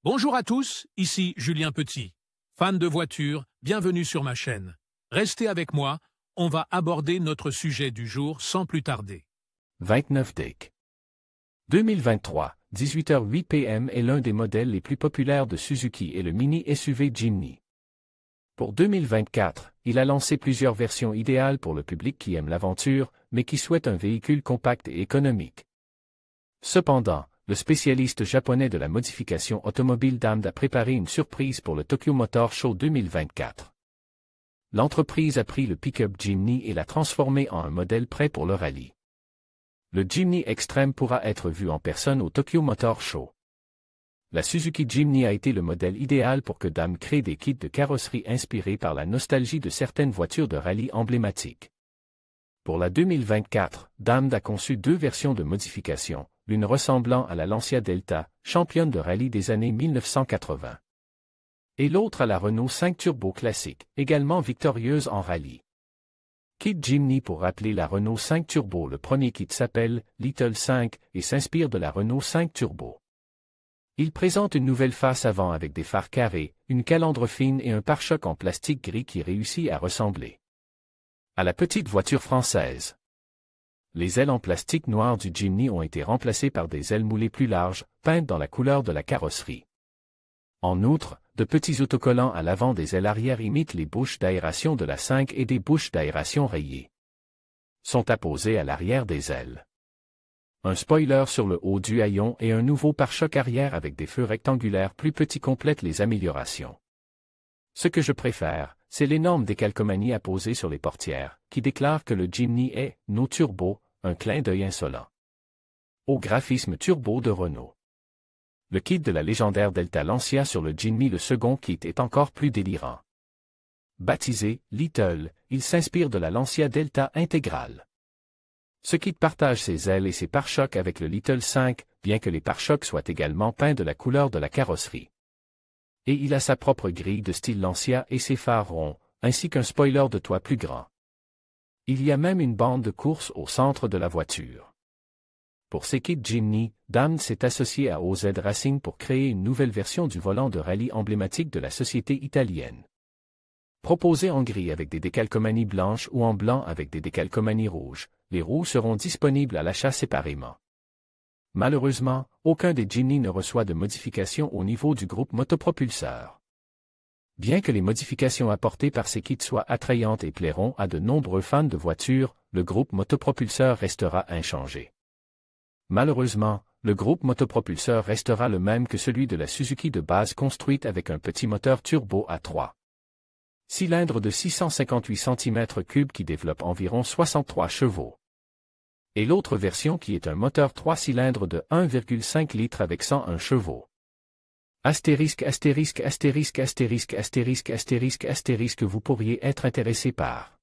Bonjour à tous, ici Julien Petit. Fan de voitures, bienvenue sur ma chaîne. Restez avec moi, on va aborder notre sujet du jour sans plus tarder. 29 DEC 2023, 18h08 PM est l'un des modèles les plus populaires de Suzuki et le mini SUV Jimny. Pour 2024, il a lancé plusieurs versions idéales pour le public qui aime l'aventure, mais qui souhaite un véhicule compact et économique. Cependant, le spécialiste japonais de la modification automobile Damd a préparé une surprise pour le Tokyo Motor Show 2024. L'entreprise a pris le pick-up Jimny et l'a transformé en un modèle prêt pour le rallye. Le Jimny Extreme pourra être vu en personne au Tokyo Motor Show. La Suzuki Jimny a été le modèle idéal pour que Damd crée des kits de carrosserie inspirés par la nostalgie de certaines voitures de rallye emblématiques. Pour la 2024, Damd a conçu deux versions de modification, l'une ressemblant à la Lancia Delta, championne de rallye des années 1980. Et l'autre à la Renault 5 Turbo classique, également victorieuse en rallye. Kit Jimny pour rappeler la Renault 5 Turbo. Le premier kit s'appelle Little 5 et s'inspire de la Renault 5 Turbo. Il présente une nouvelle face avant avec des phares carrés, une calandre fine et un pare-choc en plastique gris qui réussit à ressembler à la petite voiture française. Les ailes en plastique noir du Jimny ont été remplacées par des ailes moulées plus larges, peintes dans la couleur de la carrosserie. En outre, de petits autocollants à l'avant des ailes arrière imitent les bouches d'aération de la 5 et des bouches d'aération rayées sont apposées à l'arrière des ailes. Un spoiler sur le haut du haillon et un nouveau pare-choc arrière avec des feux rectangulaires plus petits complètent les améliorations. Ce que je préfère, c'est l'énorme décalcomanie apposée sur les portières, qui déclare que le Jimny est « No Turbo », un clin d'œil insolent au graphisme turbo de Renault. Le kit de la légendaire Delta Lancia sur le Jimny, le second kit, est encore plus délirant. Baptisé « Little », il s'inspire de la Lancia Delta intégrale. Ce kit partage ses ailes et ses pare-chocs avec le Little 5, bien que les pare-chocs soient également peints de la couleur de la carrosserie. Et il a sa propre grille de style Lancia et ses phares ronds, ainsi qu'un spoiler de toit plus grand. Il y a même une bande de course au centre de la voiture. Pour ces kits Jimny, Damd s'est associé à OZ Racing pour créer une nouvelle version du volant de rallye emblématique de la société italienne. Proposé en gris avec des décalcomanies blanches ou en blanc avec des décalcomanies rouges, les roues seront disponibles à l'achat séparément. Malheureusement, aucun des Jimny ne reçoit de modifications au niveau du groupe motopropulseur. Bien que les modifications apportées par ces kits soient attrayantes et plairont à de nombreux fans de voitures, le groupe motopropulseur restera inchangé. Malheureusement, le groupe motopropulseur restera le même que celui de la Suzuki de base, construite avec un petit moteur turbo à 3 cylindres de 658 cm3 qui développe environ 63 chevaux. Et l'autre version qui est un moteur 3 cylindres de 1,5 litres avec 101 chevaux. Astérisque, astérisque, astérisque, astérisque, astérisque, astérisque, astérisque, vous pourriez être intéressé par